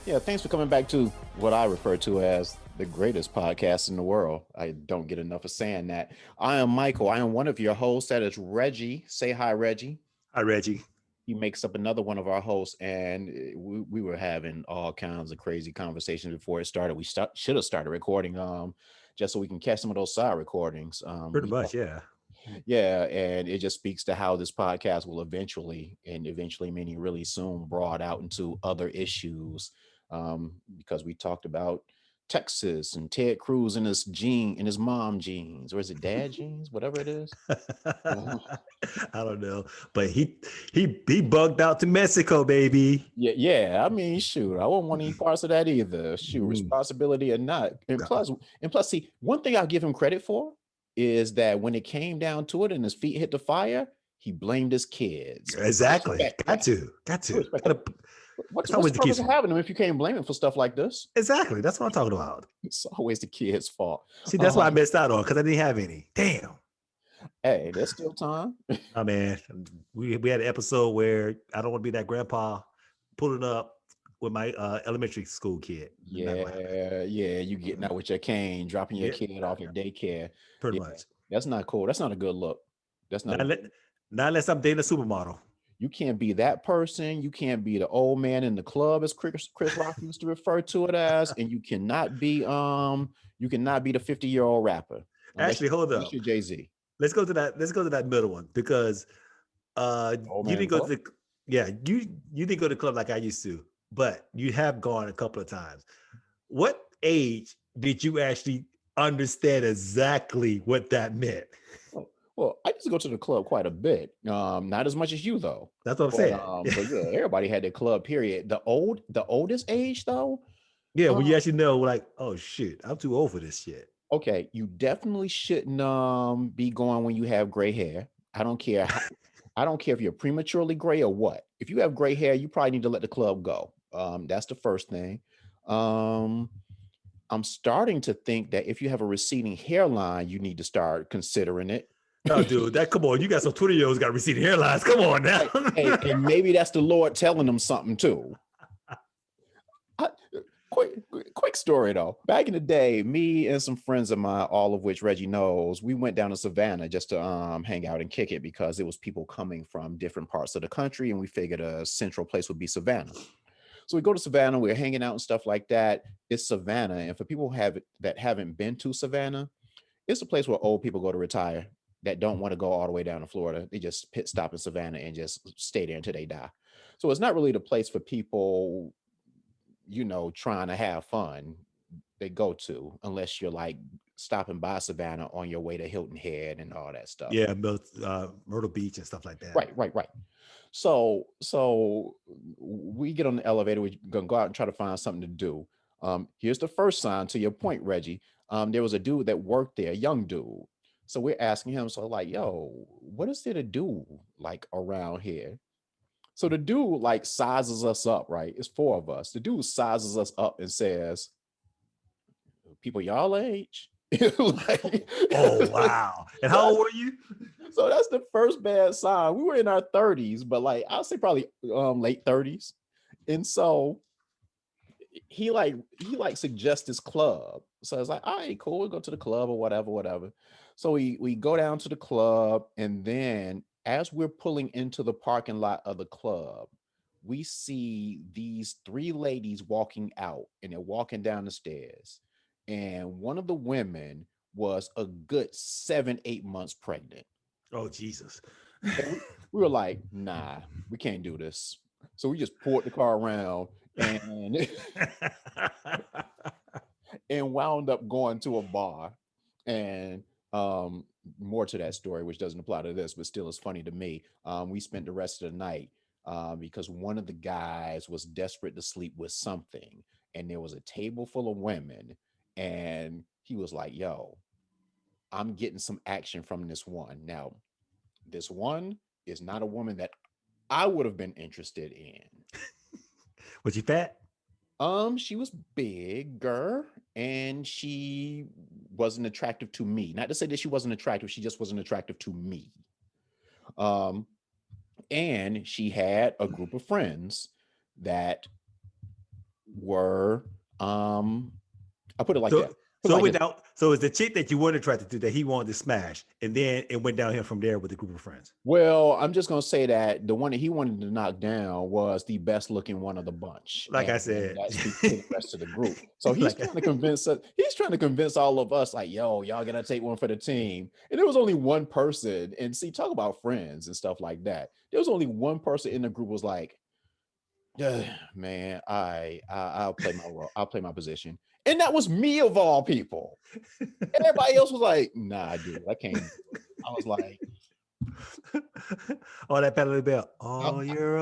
Yeah, thanks for coming back to what I refer to as the greatest podcast in the world. I don't get enough of saying that. I am Michael. I am one of your hosts. That is Reggie. Say hi, Reggie. Hi, Reggie. He makes up another one of our hosts, and we were having all kinds of crazy conversations before it started. Should have started recording, just so we can catch some of those side recordings. Pretty much, yeah. Yeah, and it just speaks to how this podcast will eventually meaning really soon, broad out into other issues. Because we talked about Texas and Ted Cruz and his mom jeans, or is it dad jeans, whatever it is. I don't know, but he bugged out to Mexico, baby. Yeah, yeah. I mean, shoot, I wouldn't want any parts of that either. Shoot, Mm. responsibility or not. And plus, see, one thing I'll give him credit for is that when it came down to it and his feet hit the fire, he blamed his kids. I Exactly. respect Got that. to, got I to. respect that. Gotta, What's that's what's always the the purpose kids. of having them if you can't blame him for stuff like this? Exactly. That's what I'm talking about. It's always the kid's fault. See, that's what I Um, missed out on because I didn't have any. Damn. hey, there's still time. Oh man, we had an episode where I don't want to be that grandpa pulling up with my elementary school kid. Not gonna happen. Yeah, yeah, you getting out with your cane, dropping your Yeah, kid off at daycare. pretty Yeah, much. that's not cool. That's not a good look. That's not Not, a unless, not unless I'm dating a supermodel. You can't be that person. You can't be the old man in the club, as Chris Rock used to refer to it as, and you cannot be the 50-year-old rapper unless Actually, hold unless up. you're Jay Z. Let's go to that. Let's go to that middle one because Old you man in the didn't go to club. the yeah you didn't go to the club like I used to, but you have gone a couple of times. What age did you actually understand exactly what that meant? Well, I used to go to the club quite a bit. Not as much as you though. That's what I'm But saying. but yeah, everybody had their club period. The oldest age though. Yeah, when Um, you actually know, like, oh shit, I'm too old for this shit. okay, you definitely shouldn't be going when you have gray hair. I don't care how, I don't care if you're prematurely gray or what. If you have gray hair, you probably need to let the club go. That's the first thing. Um, I'm starting to think that if you have a receding hairline, you need to start considering it. No, dude, that come on, you got some 20-year-olds got receding hairlines. Come on now. And maybe that's the Lord telling them something too. I, quick story though. Back in the day, me and some friends of mine, all of which Reggie knows, we went down to Savannah just to hang out and kick it because it was people coming from different parts of the country, and we figured a central place would be Savannah. So we go to Savannah, we're hanging out and stuff like that. It's Savannah, and for people that haven't been to Savannah, it's a place where old people go to retire that don't want to go all the way down to Florida. They just pit stop in Savannah and just stay there until they die. So it's not really the place for people, trying to have fun. They go to, unless you're like stopping by Savannah on your way to Hilton Head and all that stuff. Yeah, Myrtle Beach and stuff like that. Right, right, right. So we get on the elevator. We're gonna go out and try to find something to do. Here's the first sign to your point, Reggie. There was a dude that worked there, a young dude. So we're asking him, so like, yo, what is there to do like around here? So the dude like sizes us up, right? It's four of us. The dude sizes us up and says, people y'all age. Like, Oh wow! And how so old were you? so that's the first bad sign. We were in our 30s, but like I'll say probably late 30s. And so he like suggests this club. So it's like, all right, cool, we'll go to the club or whatever, whatever. So we go down to the club, and then as we're pulling into the parking lot of the club, we see these three ladies walking out, and they're walking down the stairs. And one of the women was a good 7, 8 months pregnant. Oh Jesus! And we were like, nah, we can't do this. So we just pulled the car around and and wound up going to a bar. And more to that story, which doesn't apply to this, but still is funny to me. We spent the rest of the night because one of the guys was desperate to sleep with something, and there was a table full of women, and he was like, yo, I'm getting some action from this one. Now, this one is not a woman that I would have been interested in. Was you fat? She was bigger and she wasn't attractive to me. Not to say that she wasn't attractive, she just wasn't attractive to me. Um, and she had a group of friends that were I put it like So that. Put it so it like went this. down. So it's the chick that you weren't attracted to that he wanted to smash, and then it went downhill from there with a group of friends. Well, I'm just gonna say that the one that he wanted to knock down was the best looking one of the bunch, Like I and said, that speaks to the rest of the group. So he's like trying to convince us. He's trying to convince all of us, like, "Yo, y'all gotta take one for the team." And there was only one person. And see, talk about friends and stuff like that. There was only one person in the group was like, "Ugh, man, I'll play my role. I'll play my position," and that was me of all people. Everybody else was like, "Nah, dude, I can't." I was like, all that pedal bell, I, all your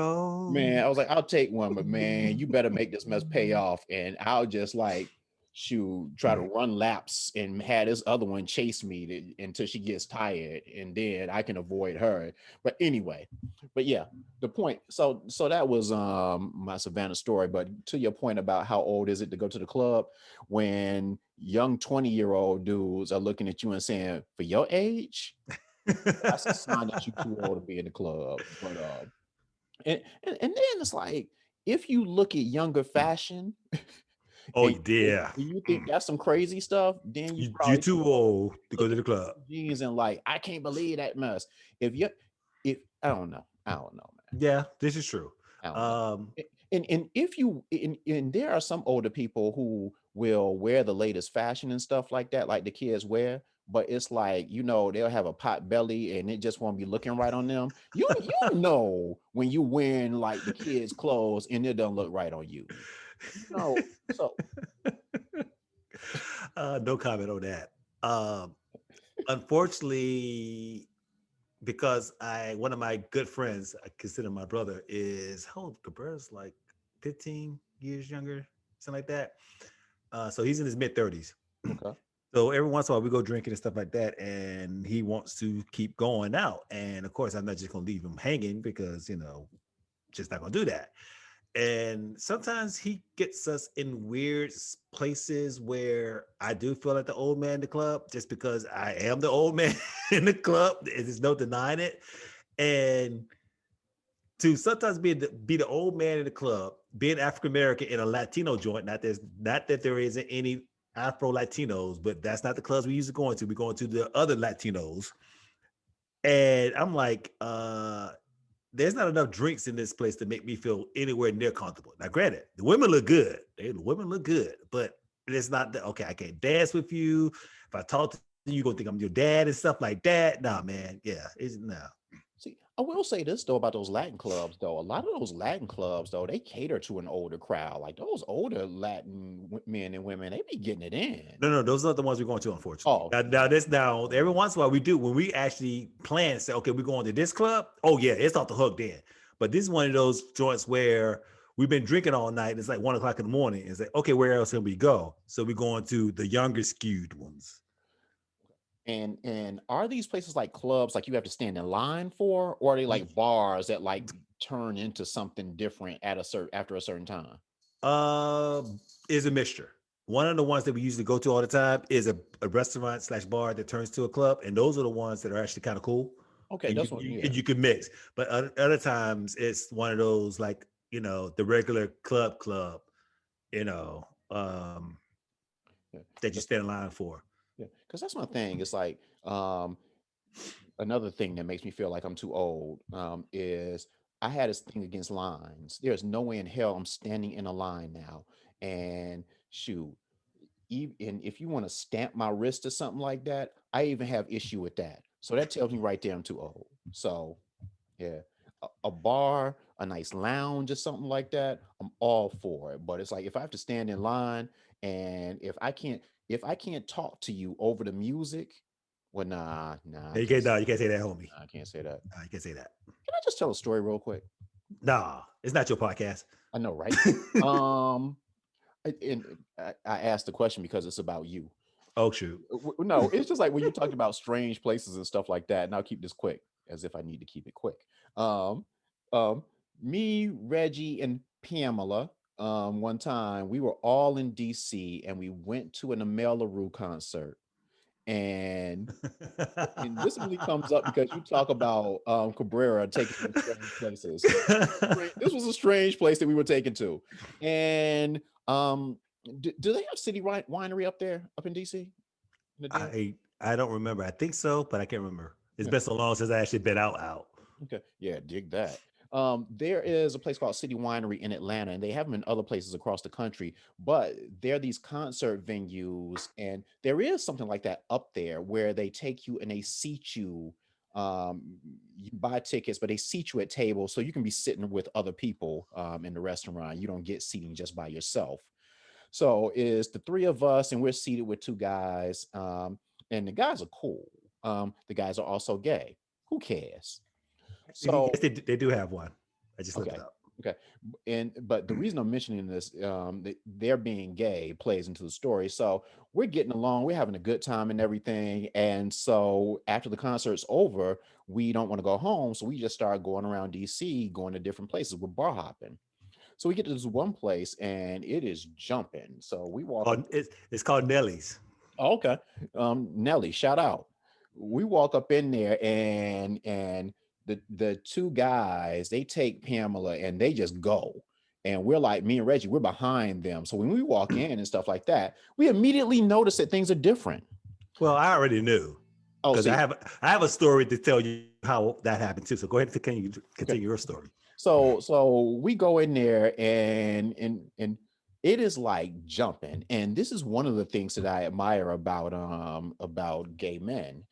Man, own. I was like, I'll take one, but man, you better make this mess pay off. And I'll just like shoot, try to run laps and have this other one chase me until she gets tired, and then I can avoid her. But anyway, but yeah, the point. So that was my Savannah story. But to your point about how old is it to go to the club, when young 20-year-old dudes are looking at you and saying, for your age, that's a sign that you're too old to be in the club. But and then it's like, if you look at younger fashion Oh and yeah. you think that's some crazy stuff, then you You probably too old to go look to at the club. jeans and like, I can't believe that mess. If you if I don't know, man. Yeah, this is true. I don't know. Um, And if you and there are some older people who will wear the latest fashion and stuff like that, like the kids wear, but it's like, they'll have a pot belly and it just won't be looking right on them. You know when you wearing like the kids' clothes and it don't look right on you. So no comment on that. Um, unfortunately, because one of my good friends, I consider my brother, is how old? Cabrera's like 15 years younger, something like that. So he's in his mid 30s. okay. So every once in a while we go drinking and stuff like that, and he wants to keep going out. And of course, I'm not just gonna leave him hanging because just not gonna do that. And sometimes he gets us in weird places where I do feel like the old man in the club, just because I am the old man in the club. There's no denying it. And to sometimes be the old man in the club, being African American in a Latino joint. Not that there isn't any Afro Latinos, but that's not the clubs we usually going to. We're going to the other Latinos, and I'm like, there's not enough drinks in this place to make me feel anywhere near comfortable. Now, granted, the women look good. The women look good, but it's not that okay. I can't dance with you. If I talk to you, you're gonna think I'm your dad and stuff like that. Nah, man. Yeah, it's no. See, I will say this though about those Latin clubs though. A lot of those Latin clubs though, they cater to an older crowd. Like those older Latin men and women, they be getting it in. No, those are not the ones we're going to, unfortunately. Oh, Now, every once in a while we do when we actually plan and say, okay, we're going to this club. Oh yeah, it's off the hook then. But this is one of those joints where we've been drinking all night and it's like 1 o'clock in the morning. It's like, okay, where else can we go? So we're going to the younger skewed ones. and are these places like clubs like you have to stand in line for, or are they like bars that like turn into something different at a certain after a certain time? Is a mixture. One of the ones that we usually go to all the time is a restaurant slash bar that turns to a club, and those are the ones that are actually kind of cool. Okay, And that's what. Yeah. you can mix, but other times it's one of those like the regular club, you know, um, Yeah. that you stand in line for. Yeah, because that's my thing. It's like another thing that makes me feel like I'm too old is I had this thing against lines. There's no way in hell I'm standing in a line now. And shoot, even if you want to stamp my wrist or something like that, I even have issue with that. So that tells me right there I'm too old. So yeah, a bar, a nice lounge or something like that, I'm all for it. But it's like if I have to stand in line and if I can't talk to you over the music, well, nah, I You can't can't, say no, you can't say that, homie. I can't say that. You can't say that. Can I just tell a story real quick? Nah, it's not your podcast. I know, right? Um, I asked the question because it's about you. Oh shoot. No, it's just like when you talked about strange places and stuff like that. And I'll keep this quick, as if I need to keep it quick. Um, um, Me, Reggie, and Pamela. One time we were all in DC and we went to an Amel LaRue concert. And this only comes up because you talk about Cabrera taking you to strange places. This was a strange place that we were taken to, and Um, do they have City Winery up there, up in DC? In the Den? I don't remember. I think so, but I can't remember. It's Yeah. been so long since I actually been out. Okay. Yeah, dig that. There is a place called City Winery in Atlanta, and they have them in other places across the country. But they're these concert venues, and there is something like that up there where they take you and they seat you. Um, you buy tickets, but they seat you at tables so you can be sitting with other people in the restaurant. You don't get seating just by yourself. So it's the three of us, and we're seated with two guys. And the guys are cool. The guys are also gay. Who cares? Yes, So they do have one. I just looked okay, it up. okay, and but the reason I'm mentioning this, their being gay plays into the story. So we're getting along, we're having a good time and everything. And so after the concert's over, we don't want to go home, so we just start going around DC, going to different places. We're bar hopping. So we get to this one place, and it is jumping. So we walk up. It's called Nelly's. Oh, okay. Nelly, shout out. We walk up in there, and the two guys, they take Pamela and they just go. And we're like, me and Reggie, we're behind them. So when we walk in and stuff like that, we immediately notice that things are different. Well, I already knew Oh, because see, I have a story to tell you how that happened too. So go ahead and continue your story. so we go in there, and it is like jumping. And this is one of the things that I admire about gay men.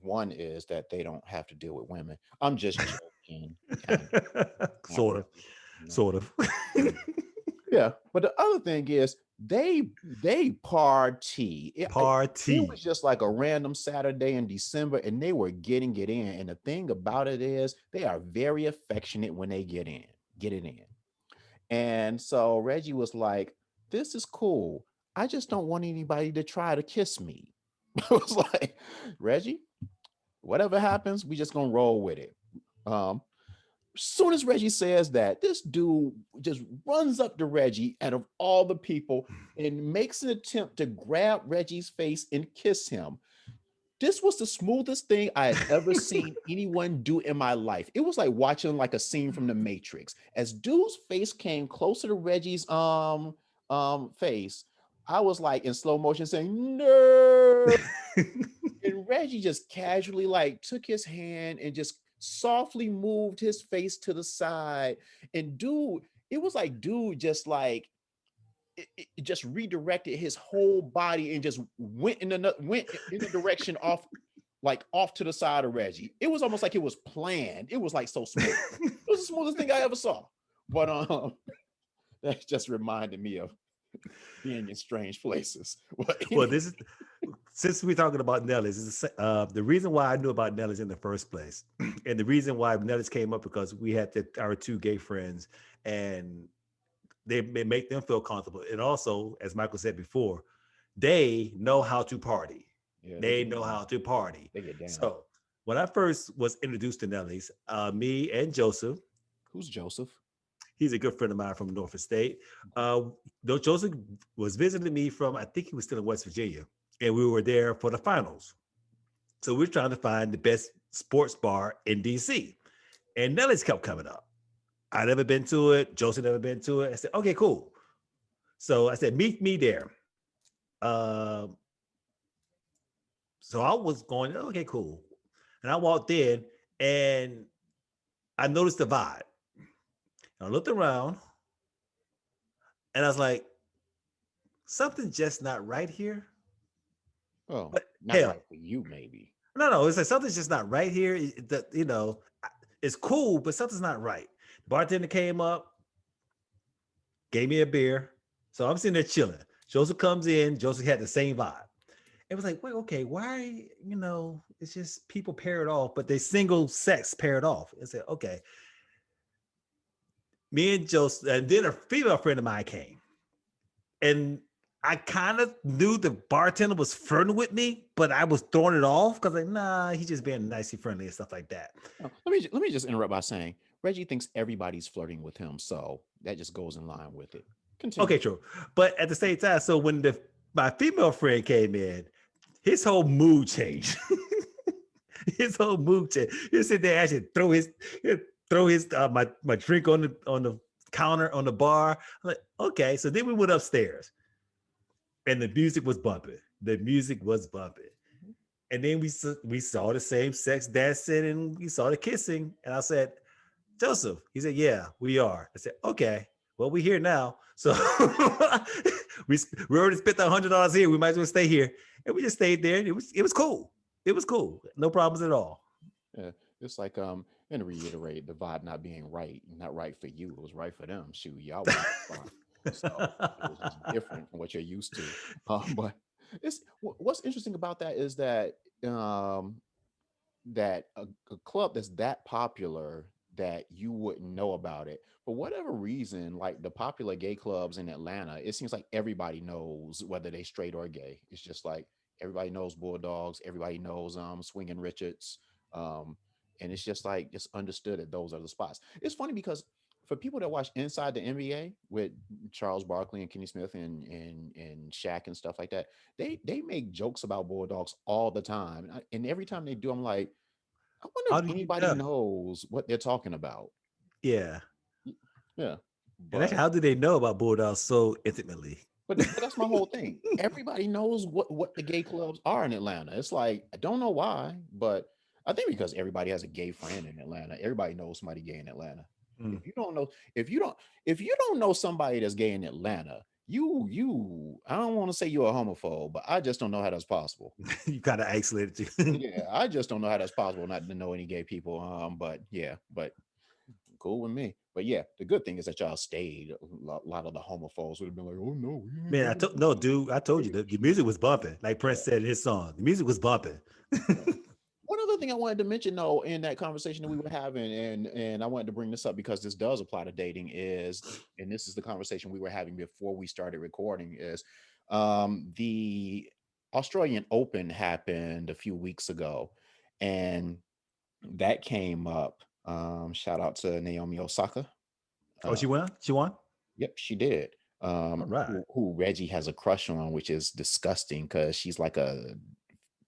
One is that they don't have to deal with women. I'm just joking, kind of, not Sort of, really, you know. sort of. Yeah, but the other thing is they party. It Party. was just like a random Saturday in December, and they were getting it in. And the thing about it is, they are very affectionate when they get it in. And so Reggie was like, "This is cool. I just don't want anybody to try to kiss me." I was like, "Reggie, whatever happens, we just gonna roll with it." Um, soon as Reggie says that, this dude just runs up to Reggie out of all the people and makes an attempt to grab Reggie's face and kiss him. This was the smoothest thing I had ever seen anyone do in my life. It was like watching like a scene from the Matrix. As dude's face came closer to Reggie's face, I was like in slow motion saying, "No." And Reggie just casually like took his hand and just softly moved his face to the side. And dude, it was like dude just like it just redirected his whole body and just went in the direction off, like off to the side of Reggie. It was almost like it was planned. It was like so smooth. It was the smoothest thing I ever saw. But that just reminded me of being in strange places. But Well, anyway, since we're talking about Nelly's, the reason why I knew about Nelly's in the first place, and the reason why Nelly's came up because we had our two gay friends, and they make them feel comfortable. And also, as Michael said before, they know how to party. yeah, They know how to party. they get down. So when I first was introduced to Nelly's, me and Joseph, Who's Joseph? he's a good friend of mine from Norfolk State. Though Joseph was visiting me from, I think he was still in West Virginia, and we were there for the finals. So we're trying to find the best sports bar in DC. And Nelly's kept coming up. I never been to it. Joseph never been to it. I said, okay, cool. So I said, meet me there. So I was going, okay, cool. And I walked in and I noticed the vibe. And I looked around and I was like, something's just not right here. Oh, But not hell, right for you, maybe. no, it's like something's just not right here. It's cool, but something's not right. The bartender came up, gave me a beer. So I'm sitting there chilling. Joseph comes in. Joseph had the same vibe. It was like, wait, okay, why, it's just people paired off, but they single sex paired off. I said, okay. Me and Joseph, and then a female friend of mine came. And I kind of knew the bartender was flirting with me, but I was throwing it off because like, nah, he's just being nicey friendly and stuff like that. Oh, let me just interrupt by saying Reggie thinks everybody's flirting with him, so that just goes in line with it. Continue. Okay, true. But at the same time, so when my female friend came in, his whole mood changed. His whole mood changed. He sit there actually throw his my drink on the counter on the bar. I'm like, okay. So then we went upstairs and the music was bumping. The music was bumping. And then we saw the same sex dancing and we saw the kissing. And I said, Joseph, he said, yeah, we are. I said, okay, well, we're here now. So we already spent $100 here. We might as well stay here. And we just stayed there. It was cool. It was cool. No problems at all. Yeah, it's like and to reiterate, the vibe not being right, not right for you, it was right for them. Shoot, y'all was fun. So it was just different from what you're used to. But what's interesting about that is that um that a club that's that popular that you wouldn't know about it for whatever reason, like the popular gay clubs in Atlanta, it seems like everybody knows whether they straight or gay. It's just like everybody knows Bulldogs, everybody knows Swinging Richards, um and it's just like just understood that those are the spots. It's funny because for people that watch Inside the NBA with Charles Barkley and Kenny Smith and Shaq and stuff like that, they make jokes about Bulldogs all the time, and every time they do, I'm like, I wonder How if do you anybody know? knows what they're talking about. Yeah. Yeah, And actually, but how do they know about Bulldogs so intimately? but that's my whole thing. Everybody knows what the gay clubs are in Atlanta. It's like I don't know why, but I think because everybody has a gay friend in Atlanta. Everybody knows somebody gay in Atlanta. Mm. If you don't know, if you don't know somebody that's gay in Atlanta, I don't want to say you're a homophobe, but I just don't know how that's possible. You kind of isolated you. Yeah, I just don't know how that's possible not to know any gay people. But yeah, but cool with me. But yeah, the good thing is that y'all stayed. A lot of the homophobes would have been like, "Oh no, we ain't Man, going." no, dude, I told you the music was bumping. Like Yeah. Prince said in his song, the music was bumping. Yeah. One other thing I wanted to mention though in that conversation that we were having, and I wanted to bring this up because this does apply to dating, is, and this is the conversation we were having before we started recording, is the Australian Open happened a few weeks ago, and that came up. Shout out to Naomi Osaka. Oh, Uh, she won? She won? Yep, she did. All right. Who Reggie has a crush on, which is disgusting because she's like a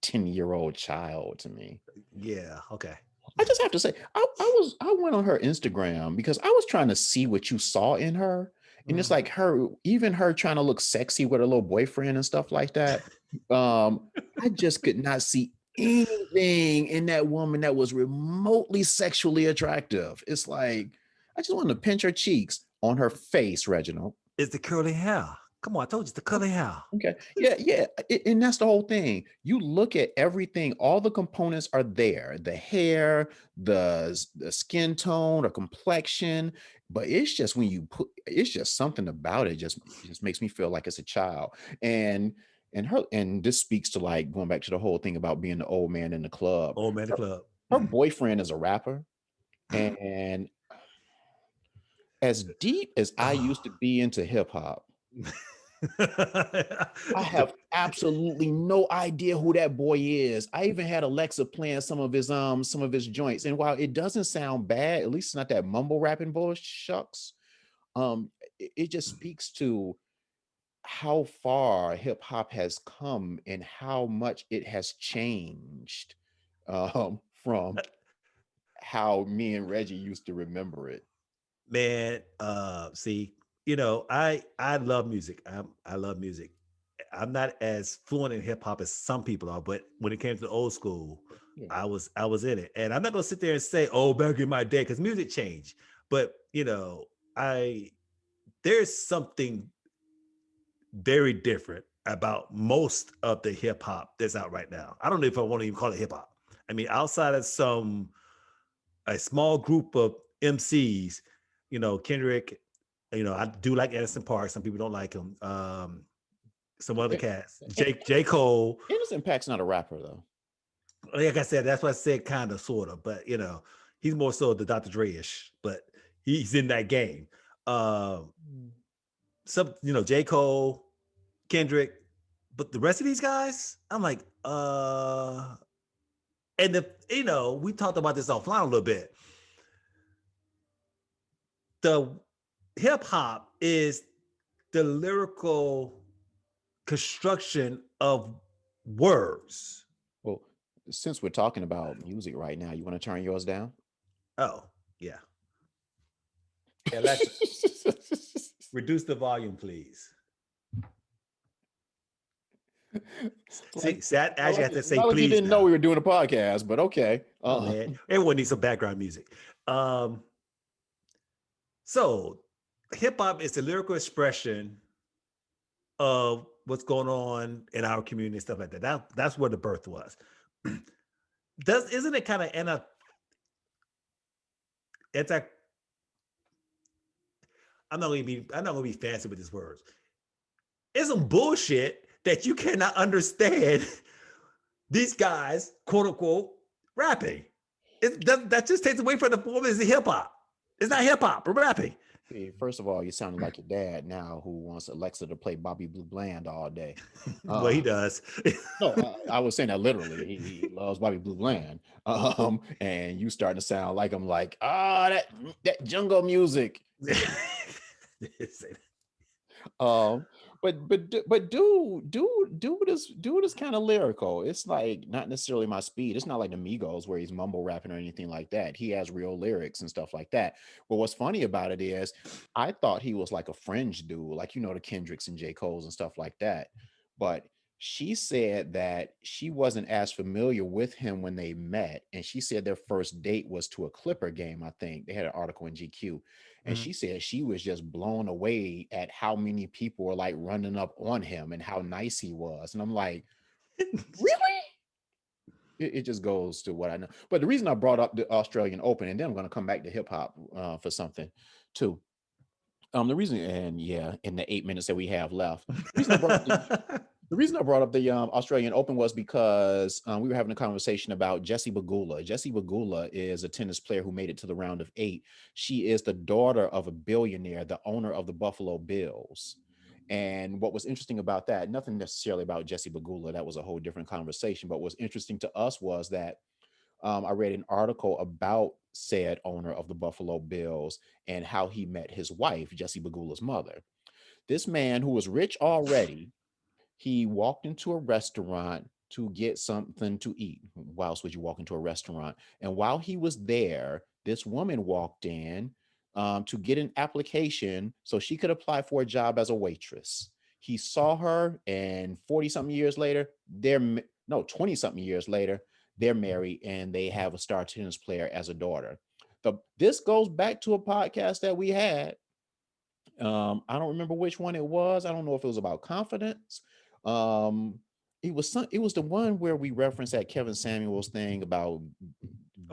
10-year-old child to me. Yeah. Okay. I just have to say, I went on her Instagram because I was trying to see what you saw in her. And it's Mm. like even her trying to look sexy with her little boyfriend and stuff like that. I just could not see anything in that woman that was remotely sexually attractive. It's like I just wanted to pinch her cheeks on her face, Reginald. It's the curly hair. Come on, I told you it's the curly hair. Okay. Yeah, yeah. And that's the whole thing. You look at everything, all the components are there. The hair, the skin tone or complexion, but it's just when you put it's just something about it just makes me feel like it's a child. And and this speaks to like going back to the whole thing about being the old man in the club. Old man the Her, club. her boyfriend is a rapper, and as deep as I used to be into hip hop, I have absolutely no idea who that boy is. I even had Alexa playing some of his joints. And while it doesn't sound bad, at least it's not that mumble rapping bull shucks, it just speaks to how far hip hop has come and how much it has changed from how me and Reggie used to remember it. Man, see, I love music. I love music. I'm not as fluent in hip hop as some people are, but when it came to the old school, Yeah. I was in it. And I'm not gonna sit there and say, oh, back in my day, because music changed. But I there's something very different about most of the hip hop that's out right now. I don't know if I want to even call it hip hop. I mean, outside of a small group of MCs, Kendrick, I do like Edison Park. Some people don't like him. Some other cats, J. Cole. Anderson .Paak's not a rapper though. Like I said, that's why I said kind of, sort of, but he's more so the Dr. Dre-ish, but he's in that game. J. Cole, Kendrick, but the rest of these guys, I'm like, and we talked about this offline a little bit. The hip hop is the lyrical construction of words. Well, since we're talking about music right now, you want to turn yours down? Oh, yeah. Alexa, Reduce the volume, please. Like, See, I actually have to say not like you please didn't know now. we were doing a podcast, but okay. Oh man, everyone needs some background music. So hip hop is the lyrical expression of what's going on in our community and stuff like that. That's where the birth was. Isn't it kind of anti? I'm not gonna be fancy with these words. It's some bullshit that you cannot understand these guys, quote unquote, rapping. That just takes away from the performance of hip hop. It's not hip hop, we're rapping. First of all, you sounded like your dad now, who wants Alexa to play Bobby Blue Bland all day. Well, he does. No, I was saying that literally. He loves Bobby Blue Bland. And you starting to sound like I'm like, that jungle music. But dude is kind of lyrical. It's like not necessarily my speed. It's not like the Migos where he's mumble rapping or anything like that. He has real lyrics and stuff like that. But what's funny about it is I thought he was like a fringe dude, like the Kendricks and J. Cole's and stuff like that. But she said that she wasn't as familiar with him when they met. And she said their first date was to a Clipper game, I think. They had an article in GQ. And she said she was just blown away at how many people were like running up on him and how nice he was. And I'm like, really? It just goes to what I know. But the reason I brought up the Australian Open, and then I'm going to come back to hip hop for something too. The reason, and yeah, in the 8 minutes that we have left, the reason I brought up the Australian Open was because we were having a conversation about Jessie Pegula. Jessie Pegula is a tennis player who made it to the round of 8. She is the daughter of a billionaire, the owner of the Buffalo Bills. And what was interesting about that, nothing necessarily about Jessie Pegula, that was a whole different conversation. But what's interesting to us was that I read an article about said owner of the Buffalo Bills and how he met his wife, Jessie Pegula's mother. This man who was rich already, he walked into a restaurant to get something to eat. Why else would you walk into a restaurant? And while he was there, this woman walked in to get an application so she could apply for a job as a waitress. He saw her, and 40 something years later, 20 something years later, they're married and they have a star tennis player as a daughter. This goes back to a podcast that we had. I don't remember which one it was. I don't know if it was about confidence. It was the one where we referenced that Kevin Samuels thing about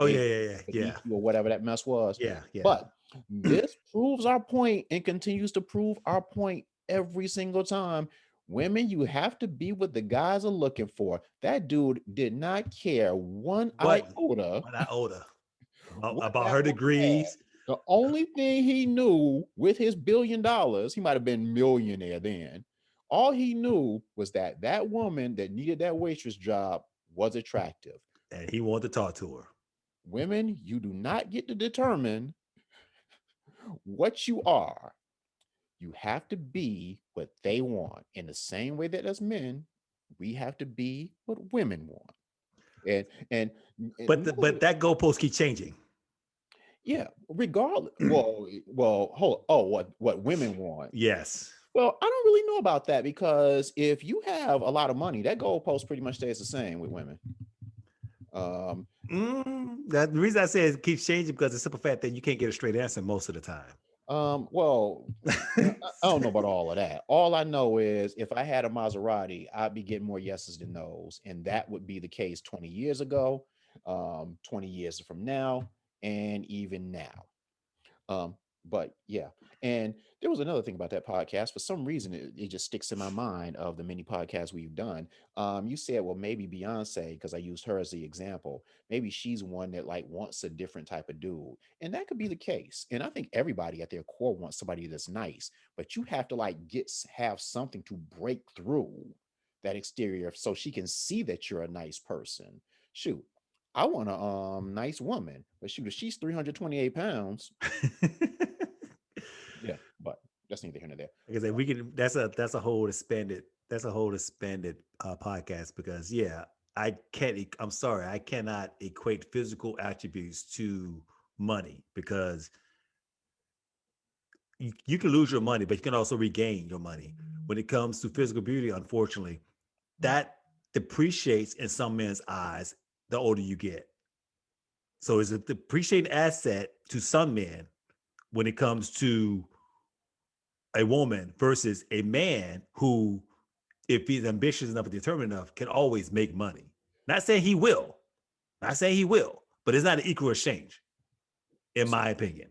yeah, or whatever that mess was. Yeah. But this proves our point and continues to prove our point every single time. Women, you have to be what the guys are looking for. That dude did not care one iota about her degrees. The only thing he knew with his $1 billion, he might have been millionaire then. All he knew was that woman that needed that waitress job was attractive. And he wanted to talk to her. Women, you do not get to determine what you are. You have to be what they want. In the same way that as men, we have to be what women want. But that goalpost keeps changing. Yeah, regardless. What women want? Yes. Well, I don't really know about that because if you have a lot of money, that goalpost pretty much stays the same with women. The reason I say it keeps changing because the simple fact that you can't get a straight answer most of the time. Well, I don't know about all of that. All I know is if I had a Maserati, I'd be getting more yeses than nos, and that would be the case 20 years ago, 20 years from now, and even now. But yeah, and there was another thing about that podcast. For some reason, it just sticks in my mind of the many podcasts we've done. You said, well, maybe Beyonce, because I used her as the example. Maybe she's one that like wants a different type of dude, and that could be the case. And I think everybody at their core wants somebody that's nice, but you have to like have something to break through that exterior so she can see that you're a nice person. Shoot, I want a nice woman, but shoot, if she's 328 pounds. Yeah, but that's neither here nor there. Like I said, we can. That's a whole expanded. That's a whole expanded podcast because I can't. I'm sorry, I cannot equate physical attributes to money because you can lose your money, but you can also regain your money. When it comes to physical beauty, unfortunately, that depreciates in some men's eyes the older you get. So it's a depreciating asset to some men when it comes to a woman versus a man who, if he's ambitious enough and determined enough, can always make money. Not saying he will, not saying he will, but it's not an equal exchange, in my opinion.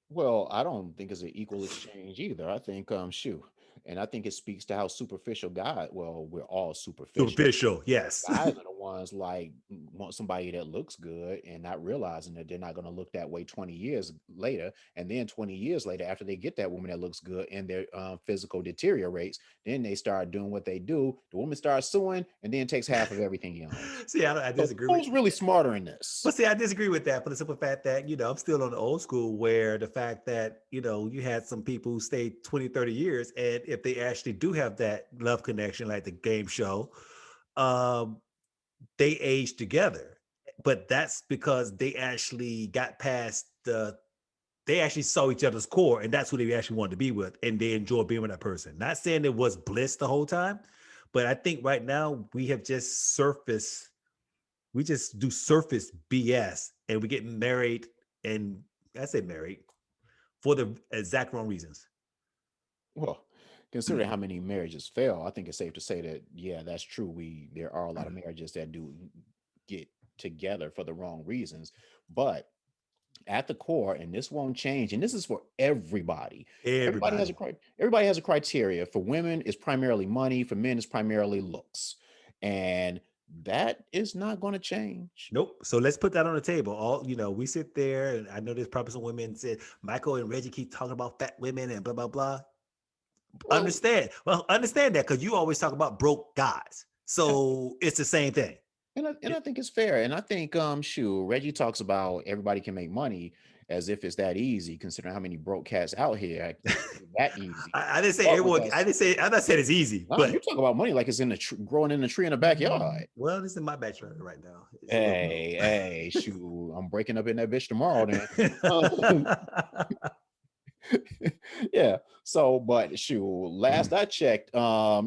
Well, I don't think it's an equal exchange either. I think and I think it speaks to how superficial we're all superficial. Superficial, yes. Guys are the ones like want somebody that looks good and not realizing that they're not going to look that way 20 years later. And then 20 years later, after they get that woman that looks good and their physical deteriorates, then they start doing what they do. The woman starts suing and then takes half of everything else. See, I So disagree who's with. really smarter in this? But see, I disagree with that for the simple fact that, I'm still on the old school where the fact that, you had some people who stayed 20, 30 years. And if they actually do have that love connection, like the game show, um, they age together. But that's because they actually got past they actually saw each other's core, and that's who they actually wanted to be with. And they enjoy being with that person. Not saying it was bliss the whole time, but I think right now we have just we just do surface BS and we get married, and I say married for the exact wrong reasons. Well, considering how many marriages fail, I think it's safe to say that yeah, that's true. There are a lot of marriages that do get together for the wrong reasons, but at the core, and this won't change, and this is for everybody. Everybody. Everybody has a criteria. For women, it's primarily money. For men, it's primarily looks, and that is not going to change. Nope. So let's put that on the table. We sit there, and I know there's probably some women said Michael and Reggie keep talking about fat women and blah blah blah. Well, Understand that because you always talk about broke guys. So it's the same thing. and I think it's fair. And I think Reggie talks about everybody can make money as if it's that easy, considering how many broke cats out here. That easy. I didn't say But everyone. with I us, didn't say. I'm not saying it's easy, no, you but talk about money like it's in the growing in the tree in the backyard. well, this is my bachelor right now. It's a little Hey, shoot, I'm breaking up in that bitch tomorrow then. Yeah. So, but shoot, last I checked,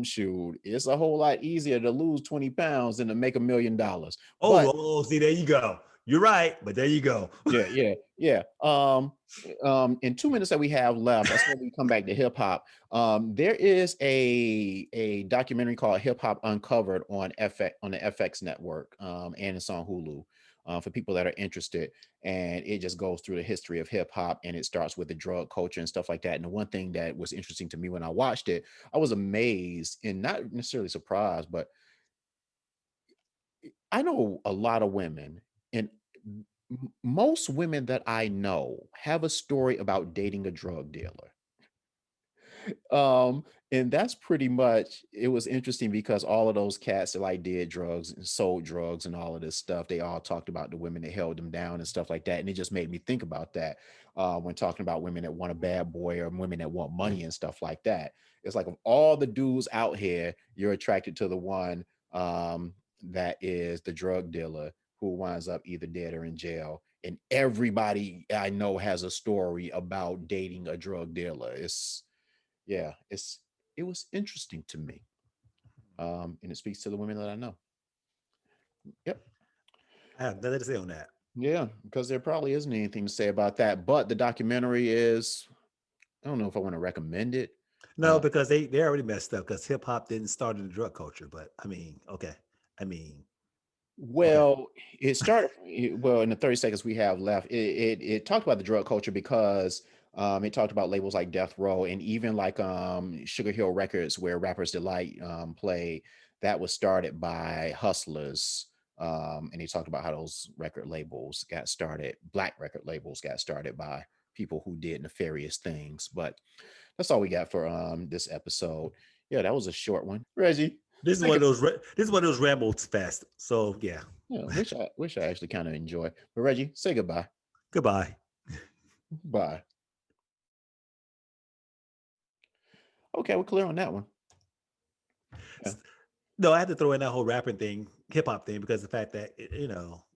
shoot, it's a whole lot easier to lose 20 pounds than to make $1 million. But See, there you go. You're right, but there you go. yeah. In 2 minutes that we have left, that's when we come back to hip hop. There is a documentary called Hip Hop Uncovered on the FX network, and it's on Hulu. For people that are interested, and it just goes through the history of hip hop, and it starts with the drug culture and stuff like that. And the one thing that was interesting to me when I watched it, I was amazed and not necessarily surprised, but I know a lot of women, and most women that I know have a story about dating a drug dealer. And that's pretty much it. Was interesting because all of those cats that like did drugs and sold drugs and all of this stuff, they all talked about the women that held them down and stuff like that. And it just made me think about that when talking about women that want a bad boy or women that want money and stuff like that. It's like of all the dudes out here, you're attracted to the one that is the drug dealer who winds up either dead or in jail. And everybody I know has a story about dating a drug dealer. Yeah, it was interesting to me. And it speaks to the women that I know. Yep. I have nothing to say on that. Yeah, because there probably isn't anything to say about that. But the documentary is, I don't know if I want to recommend it. No, because they already messed up because hip hop didn't start in the drug culture. But I mean, okay. I mean, Well, it started well in the 30 seconds we have left. It talked about the drug culture because it talked about labels like Death Row and even like Sugar Hill Records, where Rappers Delight played. That was started by hustlers. And he talked about how those record labels got started, black record labels got started by people who did nefarious things. But that's all we got for this episode. Yeah, that was a short one. Reggie, this is one of those. This is one of those rambles fest. So yeah. yeah, wish I actually kind of enjoy. But Reggie, say goodbye. Goodbye. Bye. Okay, we're clear on that one. Yeah. No, I had to throw in that whole rapping thing, hip hop thing, because the fact that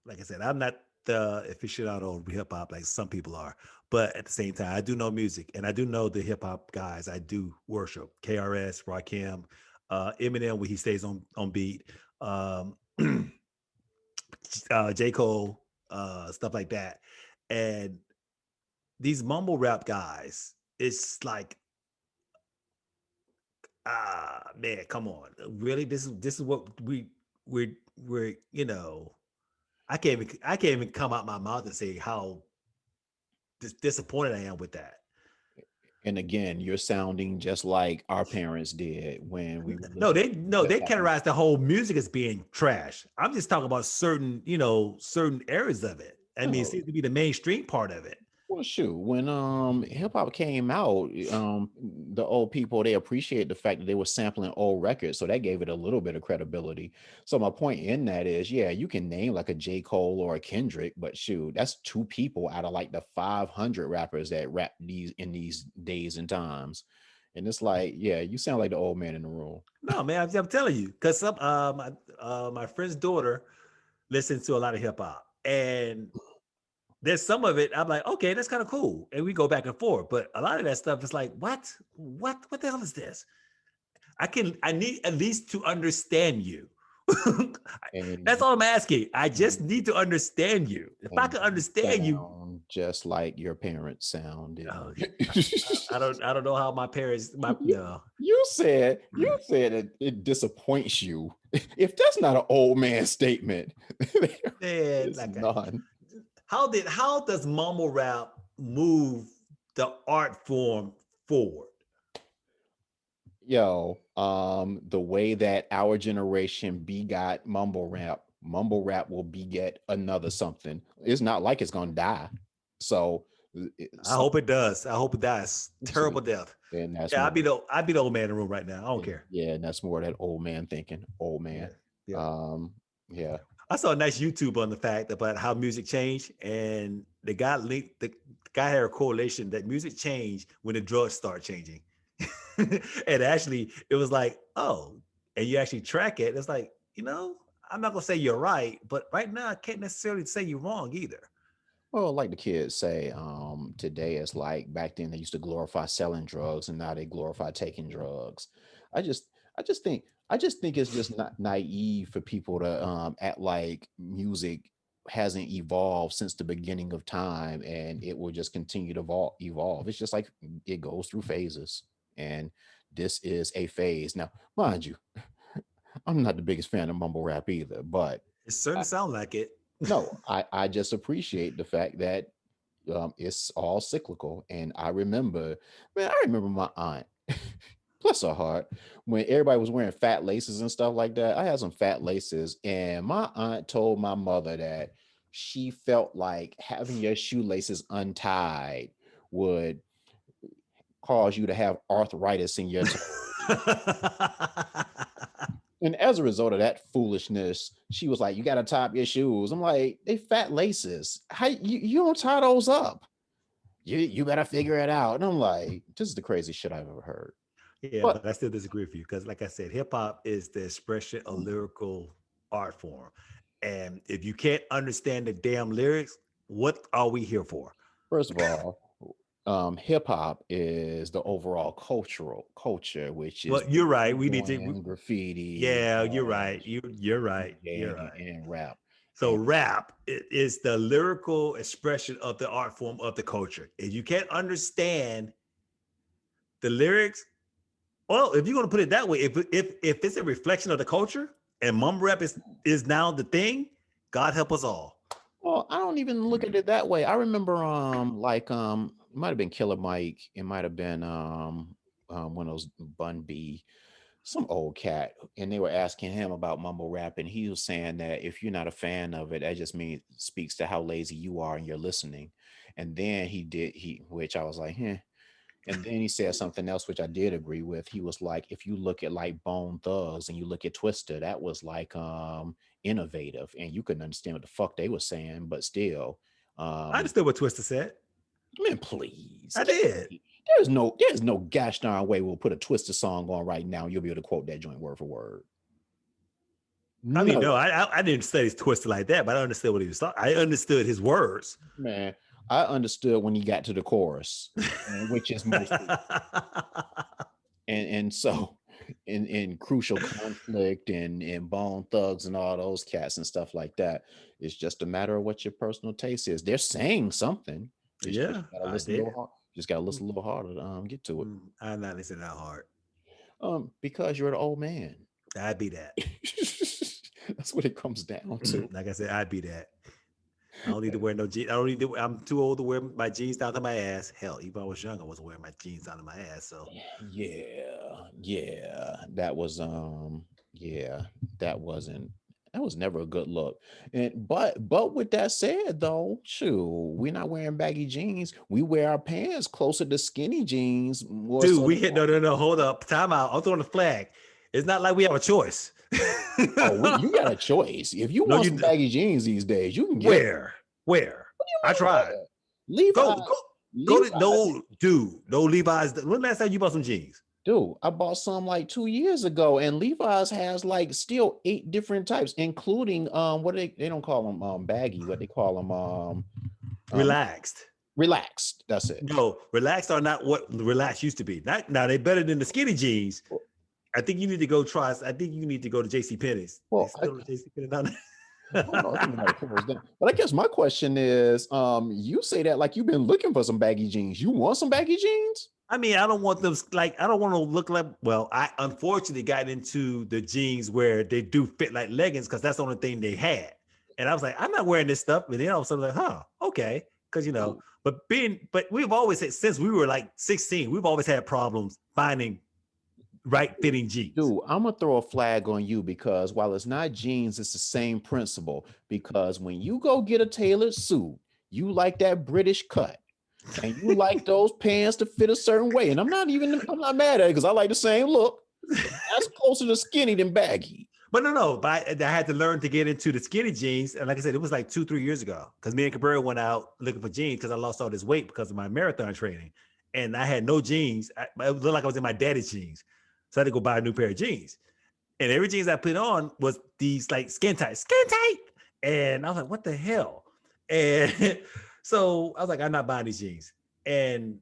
like I said, I'm not the aficionado of hip hop like some people are, but at the same time, I do know music and I do know the hip hop guys. I do worship KRS, Rakim, Eminem when he stays on beat, um, J Cole, stuff like that, and these mumble rap guys. It's like, man, come on, really? This is what we're I can't even come out my mouth and say how disappointed I am with that. And again, you're sounding just like our parents did when we were No, listening no, to they that. categorize the whole music as being trash. I'm just talking about certain areas of it. I mean, it No, seems to be the mainstream part of it. well, shoot, when hip hop came out, the old people they appreciated the fact that they were sampling old records, so that gave it a little bit of credibility. So my point in that is, yeah, you can name like a J. Cole or a Kendrick, but shoot, that's two people out of like the 500 rappers that rap these days and times, and it's like, yeah, you sound like the old man in the room. No, man, I'm telling you, because some my friend's daughter listens to a lot of hip hop, and there's some of it I'm like, okay, that's kind of cool, and we go back and forth. But a lot of that stuff is like, what the hell is this? I need at least to understand you. That's And all I'm asking. I just need to understand you. If I and can you understand you, sound just like your parents sounded. oh, I don't know how my parents my You no. you said it disappoints you. If that's not an old man statement, there Man, is like none. how does mumble rap move the art form forward? Yo, the way that our generation begot mumble rap will beget another something. It's not like it's gonna die. So I hope it does. I hope it dies. see, Terrible death. and that's Yeah, more. I'd be the old man in the room right now. I don't care. Yeah, and that's more that old man thinking. Old Yeah. man. Yeah. Um, yeah. I saw a nice YouTube on the fact about how music changed, and the guy had a correlation that music changed when the drugs start changing. And actually, it was like, oh, and you actually track it. It's like, I'm not gonna say you're right, but right now I can't necessarily say you're wrong either. Well, like the kids say, today it's like back then they used to glorify selling drugs and now they glorify taking drugs. I just I just think it's just not naive for people to act like music hasn't evolved since the beginning of time and it will just continue to evolve. It's just like it goes through phases. And this is a phase. Now, mind you, I'm not the biggest fan of mumble rap either, but It certainly sounds like it. no, I just appreciate the fact that it's all cyclical. And I remember my aunt, bless her heart, when everybody was wearing fat laces and stuff like that. I had some fat laces, and my aunt told my mother that she felt like having your shoelaces untied would cause you to have arthritis in your toes. And as a result of that foolishness, she was like, "You gotta tie up your shoes." I'm like, "They fat laces. How you don't tie those up? You better figure it out." And I'm like, "This is the craziest shit I've ever heard." Yeah, But but I still disagree with you because, like I said, hip hop is the expression of lyrical art form. And if you can't understand the damn lyrics, what are we here for? first of all, hip hop is the overall culture, which Well, is you're right. We need to, breakdancing, graffiti, yeah, you're right. You're right. You're DJing, right. and rap. So And rap is the lyrical expression of the art form of the culture. If you can't understand the lyrics, well, if you're gonna put it that way, if it's a reflection of the culture and mumble rap is now the thing, God help us all. well, I don't even look at it that way. I remember it might have been Killer Mike, it might have been one of those Bun B, some old cat, and they were asking him about mumble rap, and he was saying that if you're not a fan of it, that just means speaks to how lazy you are and you're listening. And then which I was like, and then he said something else which I did agree with. He was like, if you look at like Bone Thugs and you look at Twister, that was like innovative and you couldn't understand what the fuck they were saying, but still, I um, understood what Twister said. man, please. I did. There's no gosh darn way we'll put a Twister song on right now. You'll be able to quote that joint word for word. I mean, no, No, I didn't study Twister like that, but I understood what he was talking. I understood his words. man. I understood when he got to the chorus, which is mostly and so in crucial conflict and Bone Thugs and all those cats and stuff like that. It's just a matter of what your personal taste is. They're saying something. It's just Yeah, you gotta I listen a little did. hard. Just gotta listen a little harder to get to it. I'm not listening that hard. Because you're an old man. I'd be that. That's what it comes down to. Like I said, I'd be that. I don't need to wear no jeans. I don't need to. I'm too old to wear my jeans down to my ass. Hell, even when I was young, I wasn't wearing my jeans down to my ass. So Yeah, that was yeah, that was never a good look. And but with that said though, shoot, we're not wearing baggy jeans. We wear our pants closer to skinny jeans more dude, so we than hit no. Hold up, time out. I'm throwing a flag. It's not like we have a choice. you got a choice. If you No, want you some baggy jeans these days, you can get them. where? What do I you mean tried. where? Levi, Go to Levi, no, dude. No Levi's. When last time you bought some jeans? dude, I bought some like 2 years ago, and Levi's has like still 8 different types, including what they don't call them baggy, what they call them um Relaxed. relaxed. That's it. No, relaxed are not what relaxed used to be. Not now. They better than the skinny jeans. Well, I think you need to go try. I think you need to go to JC Penney's. They well, still JC Penney down I don't know. I think there. they might have closed down. But I guess my question is, you say that like you've been looking for some baggy jeans. You want some baggy jeans? I mean, I don't want them like I don't want to look like. Well, I unfortunately got into the jeans where they do fit like leggings because that's the only thing they had. And I was like, I'm not wearing this stuff. And then all of a sudden, like, huh, okay, because but we've always had since we were like 16, we've always had problems finding right fitting jeans. Dude, I'm gonna throw a flag on you because while it's not jeans, it's the same principle. Because when you go get a tailored suit, you like that British cut, and you like those pants to fit a certain way. And I'm not mad at it because I like the same look. That's closer to skinny than baggy. But no. But I had to learn to get into the skinny jeans. And like I said, it was like 2-3 years ago because me and Cabrera went out looking for jeans because I lost all this weight because of my marathon training. And I had no jeans. It looked like I was in my daddy's jeans. So I had to go buy a new pair of jeans. And every jeans I put on was these like skin tight. And I was like, what the hell? And so I was like, I'm not buying these jeans. And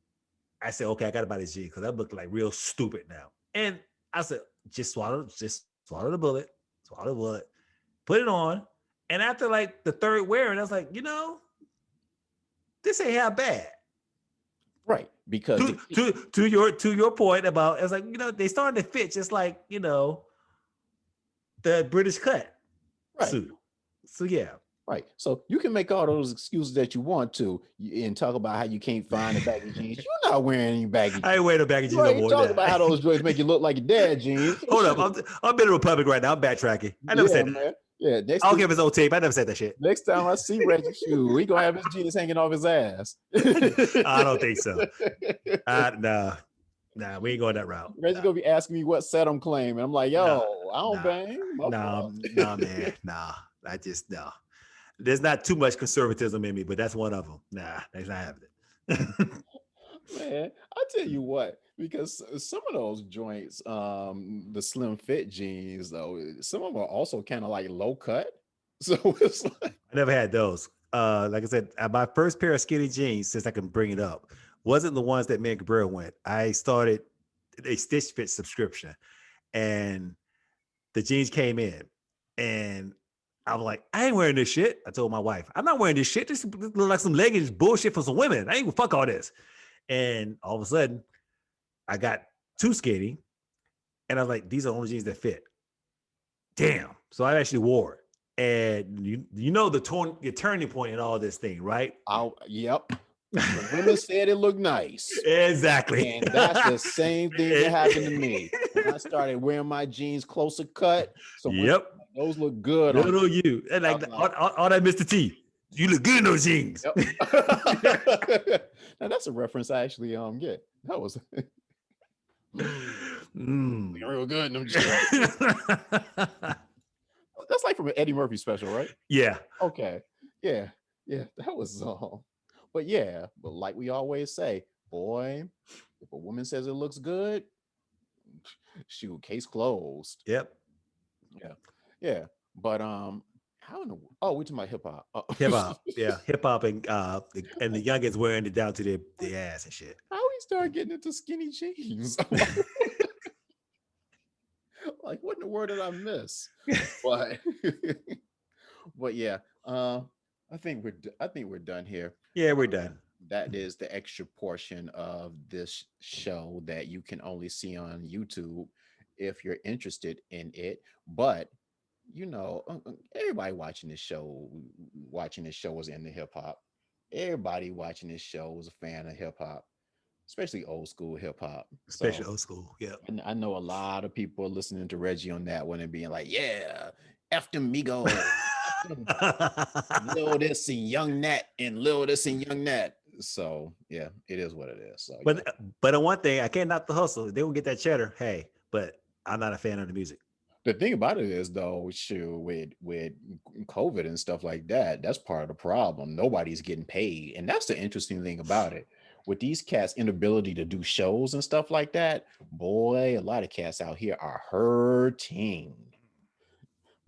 I said, okay, I got to buy these jeans because I look like real stupid now. And I said, just swallow the bullet, put it on. And after like the third wearing, I was like, this ain't how bad. Right. Because to your point about, it's like, they started to fit just like, the British cut suit. So yeah. Right. So you can make all those excuses that you want to and talk about how you can't find the baggy jeans. You're not wearing any baggy jeans. I ain't wearing no baggy jeans no more. Talk about how those joints make you look like your dad jeans. Hold up. I'm in the Republic right now. I'm backtracking. I never said that. Man. Yeah, I don't give his old tape. I never said that shit. Next time I see Reggie Shoe, he gonna have his jeans hanging off his ass. I don't think so. Nah, we ain't going that route. Reggie's gonna be asking me what set I'm claiming. I'm like, yo, I don't bang. No, man. Nah. I just no. There's not too much conservatism in me, but that's one of them. Nah, that's not happening. Man, I tell you what, because some of those joints, the slim fit jeans, though, some of them are also kind of like low cut. So it's like I never had those. Like I said, my first pair of skinny jeans, since I can bring it up, wasn't the ones that me and Cabrera went. I started a Stitch Fit subscription, and the jeans came in, and I was like, I ain't wearing this shit. I told my wife, I'm not wearing this shit. This look like some leggings bullshit for some women. I ain't gonna fuck all this. And all of a sudden, I got too skinny, and I was like, these are the only jeans that fit. Damn. So I actually wore it. And you know the turning point in all this thing, right? Yep. The women said it looked nice. Exactly. And that's the same thing that happened to me. When I started wearing my jeans closer cut. So those look good. Little you. And like all that Mr. T. You look good in those jeans. Yep. Now that's a reference I actually get. That was real good in them jeans. That's like from an Eddie Murphy special, right? Yeah. Okay. Yeah. That was but like we always say, boy, if a woman says it looks good, shoot, case closed. Yep. Yeah. But how in the oh, we talking about hip hop. Hip hop, yeah, hip hop, and the youngins wearing it down to their ass and shit. How we start getting into skinny jeans? Like, what in the world did I miss? But but yeah, I think we're done here. Yeah, we're done. That is the extra portion of this show that you can only see on YouTube if you're interested in it. But everybody watching this show was into hip hop. Everybody watching this show was a fan of hip hop, especially old school hip hop. Especially So old school. Yeah. and I know a lot of people listening to Reggie on that one and being like, "Yeah, F them Migos, F them Lil this and Young Nat and Lil this and Young Nat." So yeah, it is what it is. So yeah. But on one thing, I can't knock the hustle. They will get that cheddar. Hey, but I'm not a fan of the music. The thing about it is though, shoot, with COVID and stuff like that, that's part of the problem. Nobody's getting paid. And that's the interesting thing about it. With these cats' inability to do shows and stuff like that, boy, a lot of cats out here are hurting.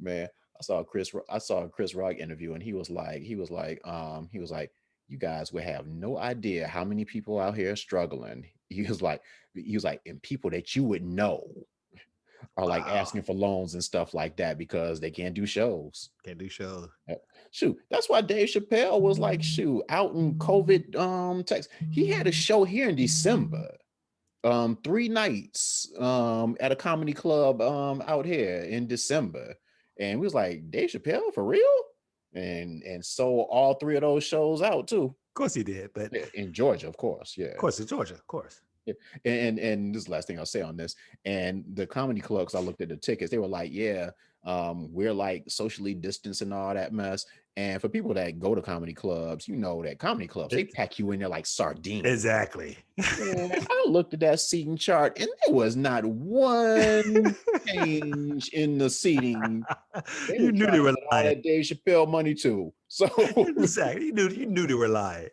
Man, I saw a Chris Rock interview and he was like, you guys would have no idea how many people out here struggling. He was like, and people that you would know are like Wow. asking for loans and stuff like that because they can't do shows. Can't do shows. Shoot, that's why Dave Chappelle was like, shoot, out in COVID Texas. He had a show here in December, 3 nights at a comedy club out here in December. And we was like, Dave Chappelle for real? And sold all 3 of those shows out too. Of course he did, but In Georgia, of course. Yeah. of course it's Georgia. Of course. Yeah. And this is the last thing I'll say on this. And the comedy clubs, I looked at the tickets, they were like, yeah, we're like socially distanced and all that mess. And for people that go to comedy clubs, you know that comedy clubs, they pack you in there like sardines. Exactly. And I looked at that seating chart and there was not one change in the seating. You knew they were All lying. that Dave Chappelle money too. So Exactly. You knew they were lying.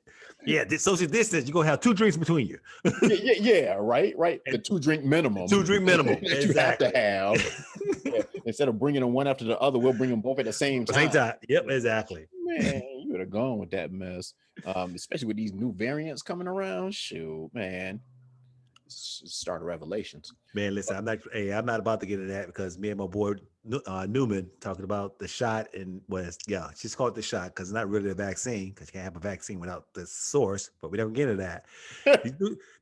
Yeah, this social distance, you're gonna have 2 drinks between you. yeah, right. The 2 drink minimum. 2 drink minimum. that you have to have. Yeah, instead of bringing them one after the other, we'll bring them both at the same time. Same time. Yep, exactly. Man, you would have gone with that mess. Especially with these new variants coming around. Shoot, man. Start of revelations. Man, listen, I'm not about to get into that because me and my boy Newman talking about the shot and just call it the shot because it's not really a vaccine because you can't have a vaccine without the source, but we never get into that.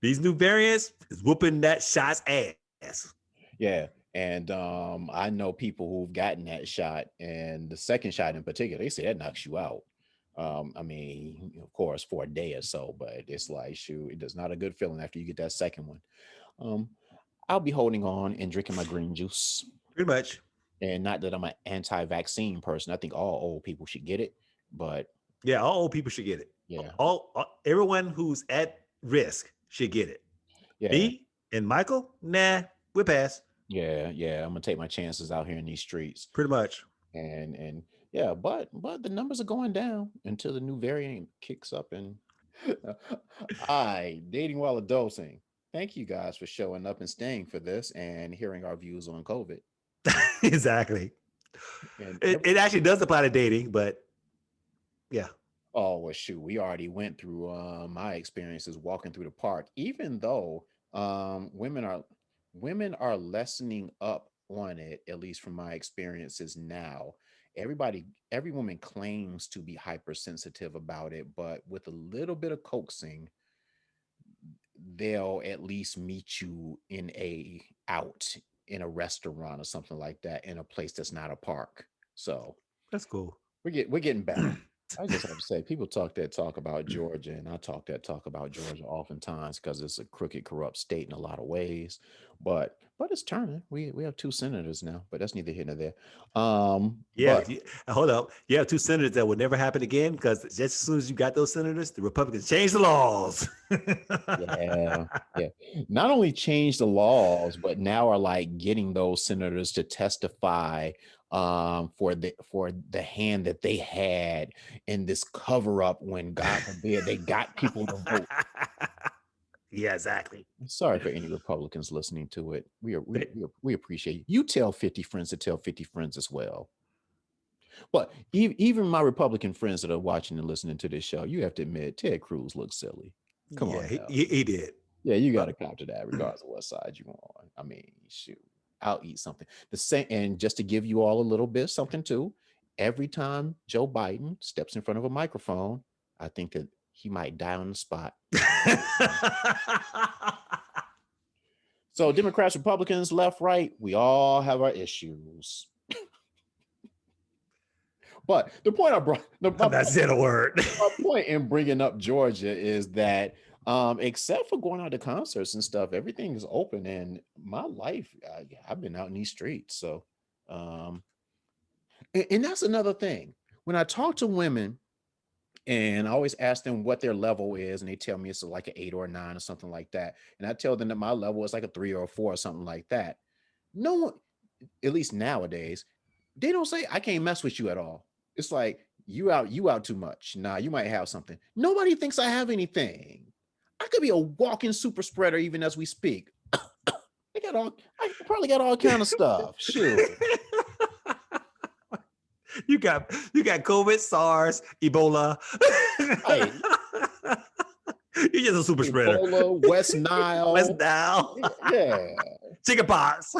these new variants is whooping that shot's ass. Yeah. And I know people who've gotten that shot, and the second shot in particular, they say that knocks you out. I mean, of course, for a day or so, but it's like, shoot, it is not a good feeling after you get that second one. Um, I'll be holding on and drinking my green juice. Pretty much. And not that I'm an anti-vaccine person. I think all old people should get it, but yeah, all old people should get it. Yeah, everyone who's at risk should get it. Yeah, me and Michael, nah, we're past. Yeah, I'm gonna take my chances out here in these streets. Pretty much. And yeah, but the numbers are going down until the new variant kicks up. And dating while adulting. Thank you guys for showing up and staying for this and hearing our views on COVID. Exactly. And it actually does apply to dating, but yeah. Oh well, shoot, we already went through my experiences walking through the park. Even though women are lessening up on it, at least from my experiences now. Every woman claims to be hypersensitive about it, but with a little bit of coaxing, they'll at least meet you in a restaurant or something like that in a place that's not a park. So that's cool. We're getting better. I just have to say, people talk about Georgia, and I talk about Georgia oftentimes because it's a crooked, corrupt state in a lot of ways. But it's turning. We have 2 senators now, but that's neither here nor there. Hold up. You have 2 senators that will never happen again because just as soon as you got those senators, the Republicans changed the laws. yeah. Not only changed the laws, but now are like getting those senators to testify for the hand that they had in this cover up when, God forbid, they got people to vote. Yeah, exactly. Sorry for any Republicans listening to it. We appreciate you. You tell 50 friends to tell 50 friends as well. But even my Republican friends that are watching and listening to this show, you have to admit Ted Cruz looks silly. Come Yeah, on he, now. he, he did. Yeah, you got Uh, to cop to that, regardless of what side you on. I mean, shoot, I'll eat something. The same, and just to give you all a little bit of something too. Every time Joe Biden steps in front of a microphone, I think that he might die on the spot. So Democrats, Republicans, left, right, we all have our issues. But the point I brought, I'm not saying a word. my point in bringing up Georgia is that except for going out to concerts and stuff, everything is open. And my life, I've been out in these streets. So, um, and that's another thing. When I talk to women and I always ask them what their level is, and they tell me it's like an 8 or a 9 or something like that. And I tell them that my level is like a 3 or a 4 or something like that. No one, at least nowadays, they don't say I can't mess with you at all. It's like you out too much. Nah, you might have something. Nobody thinks I have anything. I could be a walking super spreader even as we speak. I probably got all kind of stuff. Shoot. You got COVID, SARS, Ebola. Hey, You're just a super spreader. Ebola, West Nile. West Nile. Yeah. Chickenpox.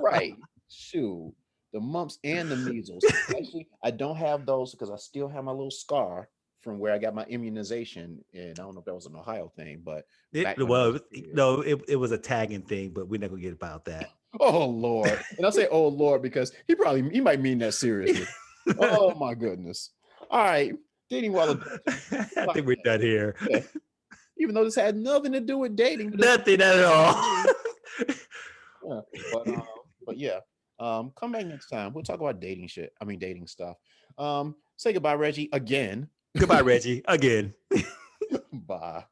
Right. Shoot. The mumps and the measles. Actually, I don't have those because I still have my little scar from where I got my immunization. And I don't know if that was an Ohio thing, but It was a tagging thing, but we're not gonna get about that. Oh Lord. And I say oh Lord because he might mean that seriously. Oh my goodness. All right. Dating while adulting. I think we're done here. Yeah. Even though this had nothing to do with dating. Nothing at all. Yeah, but yeah. Come back next time. We'll talk about dating stuff. Say goodbye, Reggie, again. Goodbye, Reggie, again. Bye.